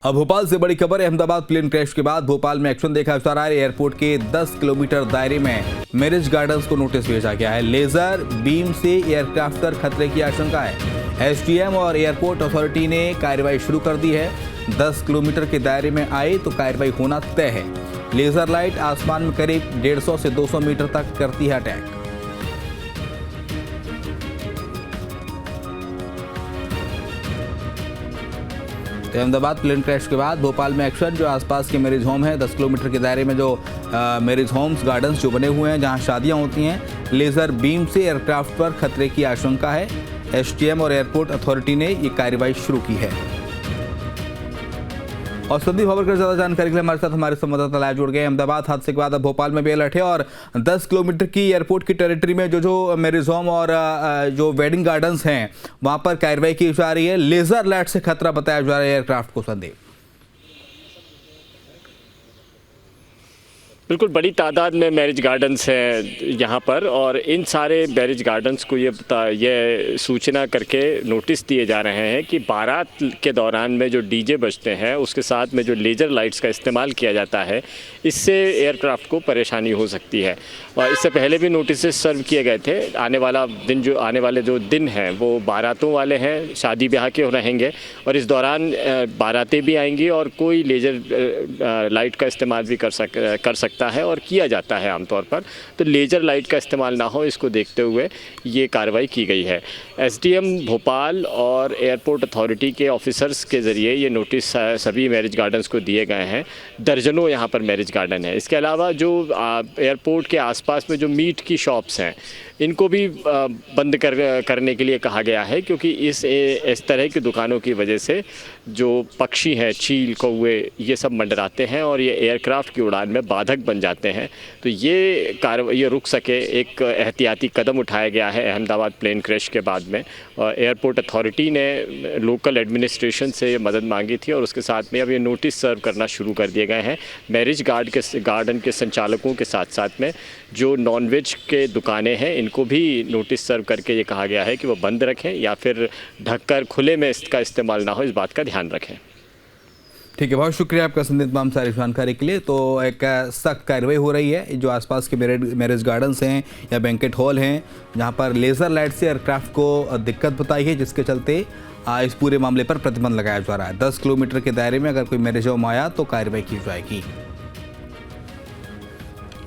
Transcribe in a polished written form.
अब भोपाल से बड़ी खबर है। अहमदाबाद प्लेन क्रैश के बाद भोपाल में एक्शन देखा जा रहा है। एयरपोर्ट के 10 किलोमीटर दायरे में मैरिज गार्डन्स को नोटिस भेजा गया है। लेजर बीम से एयरक्राफ्ट पर खतरे की आशंका है। एसडीएम और एयरपोर्ट अथॉरिटी ने कार्रवाई शुरू कर दी है। 10 किलोमीटर के दायरे में आए तो कार्रवाई होना तय है। लेजर लाइट आसमान में करीब 150 से 200 मीटर तक करती है अटैक। अहमदाबाद प्लेन क्रैश के बाद भोपाल में एक्शन। जो आसपास के मैरिज होम है, 10 किलोमीटर के दायरे में जो मैरिज होम्स गार्डन्स जो बने हुए हैं जहां शादियां होती हैं, लेजर बीम से एयरक्राफ्ट पर खतरे की आशंका है। एसडीएम और एयरपोर्ट अथॉरिटी ने ये कार्रवाई शुरू की है। और संदीप खबर की ज्यादा जानकारी के लिए हमारे साथ हमारे संवाददाता लाइव जुड़ गए। अहमदाबाद हादसे के बाद अब भोपाल में भी अलर्ट है और 10 किलोमीटर की एयरपोर्ट की टेरिटरी में जो मैरिज होम और जो वेडिंग गार्डन्स हैं वहां पर कार्रवाई की जा रही है। लेजर लाइट से खतरा बताया जा रहा है एयरक्राफ्ट को। संदीप, बिल्कुल बड़ी तादाद में मैरिज गार्डन्स हैं यहाँ पर और इन सारे मैरिज गार्डन्स को ये सूचना करके नोटिस दिए जा रहे हैं कि बारात के दौरान में जो डीजे बजते हैं उसके साथ में जो लेज़र लाइट्स का इस्तेमाल किया जाता है, इससे एयरक्राफ्ट को परेशानी हो सकती है। और इससे पहले भी नोटिस सर्व किए गए थे। आने वाले जो दिन हैं वो बारातों वाले हैं, शादी ब्याह के रहेंगे और इस दौरान बारातें भी आएंगी और कोई लेज़र लाइट का इस्तेमाल भी कर सकता है और किया जाता है आमतौर पर। तो लेजर लाइट का इस्तेमाल ना हो, इसको देखते हुए ये कार्रवाई की गई है। एसडीएम भोपाल और एयरपोर्ट अथॉरिटी के ऑफिसर्स के ज़रिए ये नोटिस सभी मैरिज गार्डन्स को दिए गए हैं। दर्जनों यहाँ पर मैरिज गार्डन है। इसके अलावा जो एयरपोर्ट के आसपास में जो मीट की शॉप्स हैं, इनको भी बंद करने के लिए कहा गया है, क्योंकि इस तरह की दुकानों की वजह से जो पक्षी हैं, चील, कौवे, ये सब मंडराते हैं और ये एयरक्राफ्ट की उड़ान में बाधक बन जाते हैं। तो ये रुक सके, एक एहतियाती कदम उठाया गया है अहमदाबाद प्लेन क्रैश के बाद में। और एयरपोर्ट अथॉरिटी ने लोकल एडमिनिस्ट्रेशन से मदद मांगी थी और उसके साथ में अब ये नोटिस सर्व करना शुरू कर दिए गए हैं। मैरिज गार्डन के संचालकों के साथ साथ में जो नॉनवेज के दुकानें हैं, इनको भी नोटिस सर्व करके ये कहा गया है कि वो बंद रखें या फिर ढककर खुले में इसका इस्तेमाल ना हो, इस बात का ध्यान रखें। ठीक है, बहुत शुक्रिया आपका संदीप तमाम सारी जानकारी के लिए। तो एक सख्त कार्रवाई हो रही है। जो आसपास के मैरिज गार्डन्स हैं या बैंकेट हॉल हैं जहां पर लेज़र लाइट से एयरक्राफ्ट को दिक्कत बताई है, जिसके चलते इस पूरे मामले पर प्रतिबंध लगाया जा रहा है। 10 किलोमीटर के दायरे में अगर कोई मैरिज होम आया तो कार्रवाई की जाएगी।